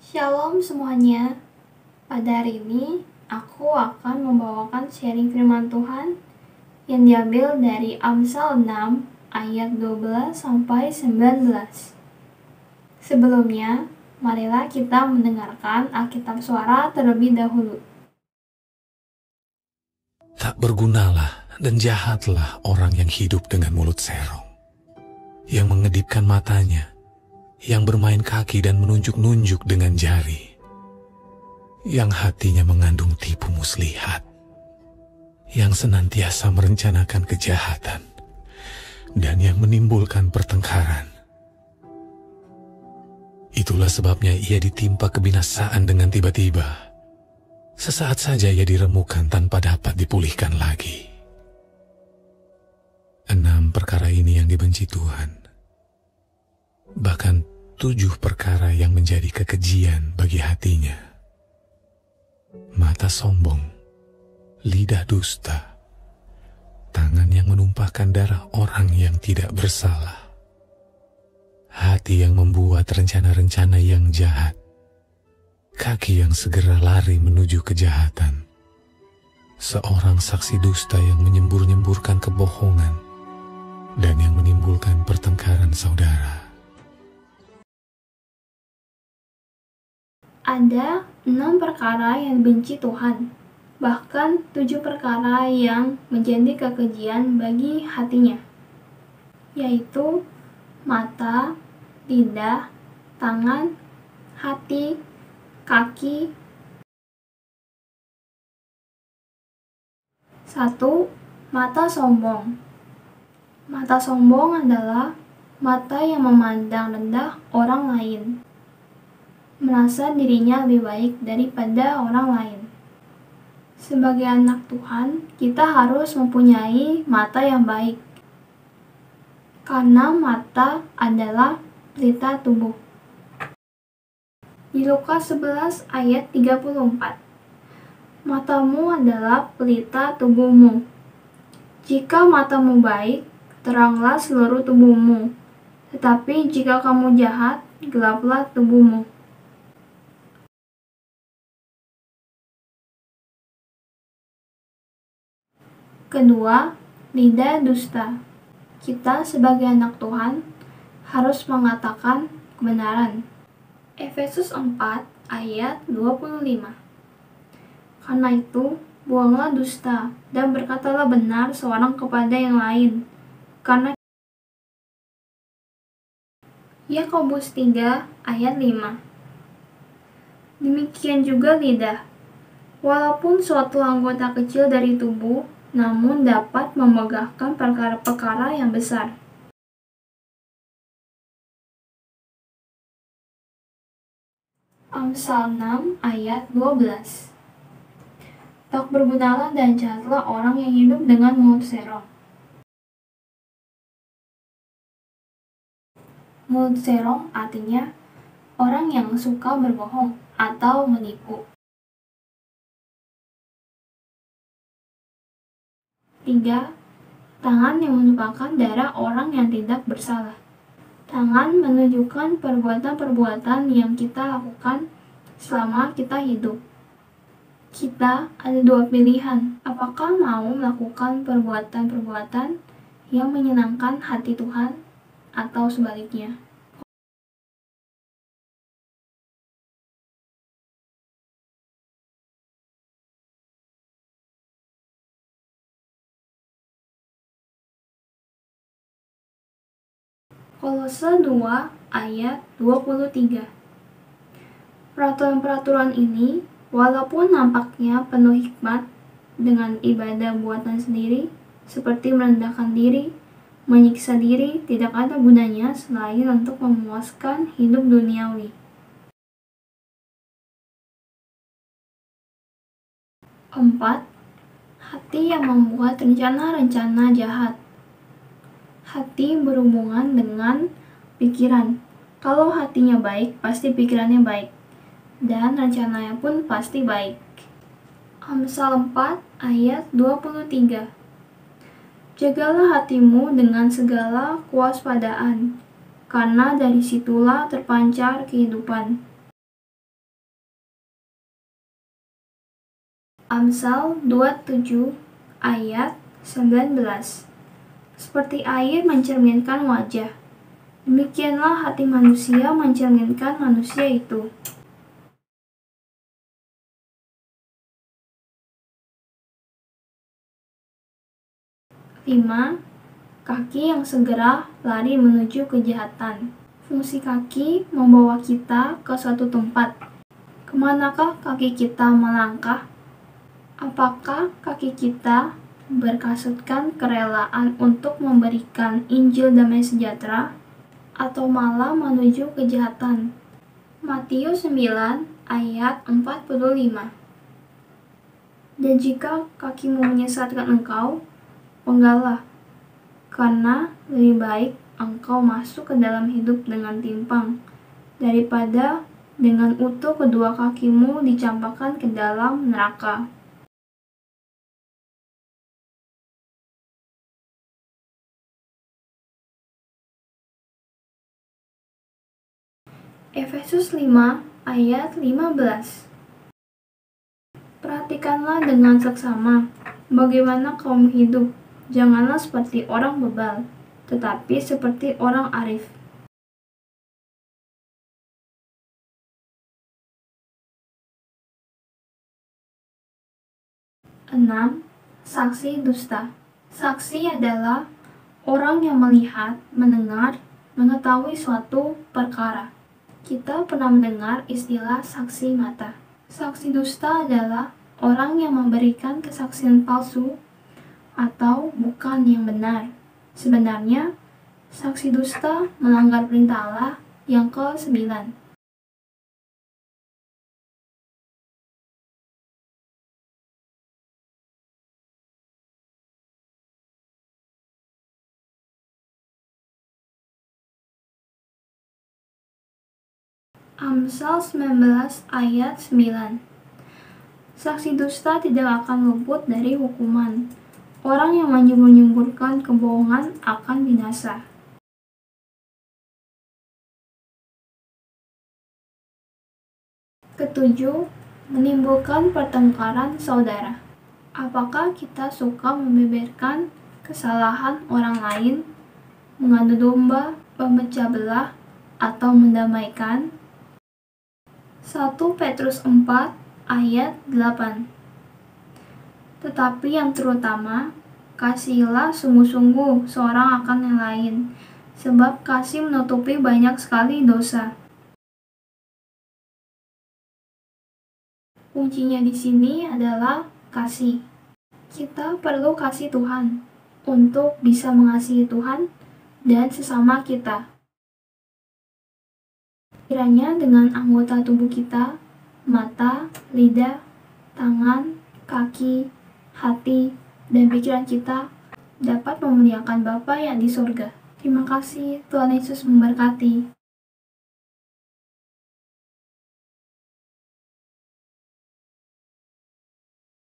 Shalom semuanya. Pada hari ini, aku akan membawakan sharing firman Tuhan yang diambil dari Amsal 6 ayat 12 sampai 19. Sebelumnya, marilah kita mendengarkan Alkitab Suara terlebih dahulu. Tak bergunalah dan jahatlah orang yang hidup dengan mulut serong, yang mengedipkan matanya, yang bermain kaki dan menunjuk-nunjuk dengan jari, yang hatinya mengandung tipu muslihat, yang senantiasa merencanakan kejahatan, dan yang menimbulkan pertengkaran. Itulah sebabnya ia ditimpa kebinasaan dengan tiba-tiba. Sesaat saja ia diremukan tanpa dapat dipulihkan lagi. 6 perkara ini yang dibenci Tuhan. Bahkan 7 perkara yang menjadi kekejian bagi hatinya. Mata sombong, lidah dusta, tangan yang menumpahkan darah orang yang tidak bersalah, hati yang membuat rencana-rencana yang jahat, kaki yang segera lari menuju kejahatan, seorang saksi dusta yang menyembur-nyemburkan kebohongan, dan yang menimbulkan pertengkaran saudara. Ada 6 perkara yang dibenci Tuhan, bahkan 7 perkara yang menjadi kekejian bagi hatinya, yaitu mata, lidah, tangan, hati, kaki. 1. Mata sombong. Mata sombong adalah mata yang memandang rendah orang lain, merasa dirinya lebih baik daripada orang lain. Sebagai anak Tuhan, kita harus mempunyai mata yang baik, karena mata adalah pelita tubuh. Di Lukas 11 ayat 34, matamu adalah pelita tubuhmu. Jika matamu baik, teranglah seluruh tubuhmu. Tetapi jika kamu jahat, gelaplah tubuhmu. Kedua, lidah dusta. Kita sebagai anak Tuhan harus mengatakan kebenaran. Efesus 4 ayat 25. Karena itu, buanglah dusta dan berkatalah benar seorang kepada yang lain. Karena Yakobus 3 ayat 5. Demikian juga lidah. Walaupun suatu anggota kecil dari tubuh, namun dapat memegahkan perkara-perkara yang besar. Amsal 6 ayat 12. Tak bergunalah dan jahatlah orang yang hidup dengan mulut serong. Mulut serong artinya orang yang suka berbohong atau menipu. 3. Tangan yang menumpahkan darah orang yang tidak bersalah. Tangan menunjukkan perbuatan-perbuatan yang kita lakukan selama kita hidup. Kita ada 2 pilihan, apakah mau melakukan perbuatan-perbuatan yang menyenangkan hati Tuhan atau sebaliknya. Kolose 2 ayat 23. Peraturan-peraturan ini, walaupun nampaknya penuh hikmat, dengan ibadah buatan sendiri, seperti merendahkan diri, menyiksa diri, tidak ada gunanya selain untuk memuaskan hidup duniawi. 4. Hati yang membuat rencana-rencana jahat. Hati berhubungan dengan pikiran. Kalau hatinya baik, pasti pikirannya baik, dan rencananya pun pasti baik. Amsal 4 ayat 23. Jagalah hatimu dengan segala kewaspadaan, karena dari situlah terpancar kehidupan. Amsal 27 ayat 19. Seperti air mencerminkan wajah, demikianlah hati manusia mencerminkan manusia itu. Lima, kaki yang segera lari menuju kejahatan. Fungsi kaki membawa kita ke suatu tempat. Kemanakah kaki kita melangkah? Apakah kaki kita berkasutkan kerelaan untuk memberikan Injil damai sejahtera, atau malah menuju kejahatan? Matius 9 ayat 45. Dan jika kakimu menyesatkan engkau, penggallah, karena lebih baik engkau masuk ke dalam hidup dengan timpang, daripada dengan utuh kedua kakimu dicampakkan ke dalam neraka. Efesus 5 ayat 15. Perhatikanlah dengan seksama bagaimana kamu hidup. Janganlah seperti orang bebal, tetapi seperti orang arif. Enam, saksi dusta. Saksi adalah orang yang melihat, mendengar, mengetahui suatu perkara. Kita pernah mendengar istilah saksi mata. Saksi dusta adalah orang yang memberikan kesaksian palsu atau bukan yang benar. Sebenarnya, saksi dusta melanggar perintah Allah yang ke-9. Amsal 19 ayat 9. Saksi dusta tidak akan luput dari hukuman. Orang yang menyembur-nyemburkan kebohongan akan binasa. Ketujuh, menimbulkan pertengkaran saudara. Apakah kita suka membeberkan kesalahan orang lain, mengadu domba, memecah belah, atau mendamaikan? 1 Petrus 4 ayat 8. Tetapi yang terutama, kasihilah sungguh-sungguh seorang akan yang lain, sebab kasih menutupi banyak sekali dosa. Kuncinya di sini adalah kasih. Kita perlu kasih Tuhan untuk bisa mengasihi Tuhan dan sesama kita. Kiranya dengan anggota tubuh kita, mata, lidah, tangan, kaki, hati, dan pikiran kita dapat memuliakan Bapa yang di surga. Terima kasih, Tuhan Yesus memberkati.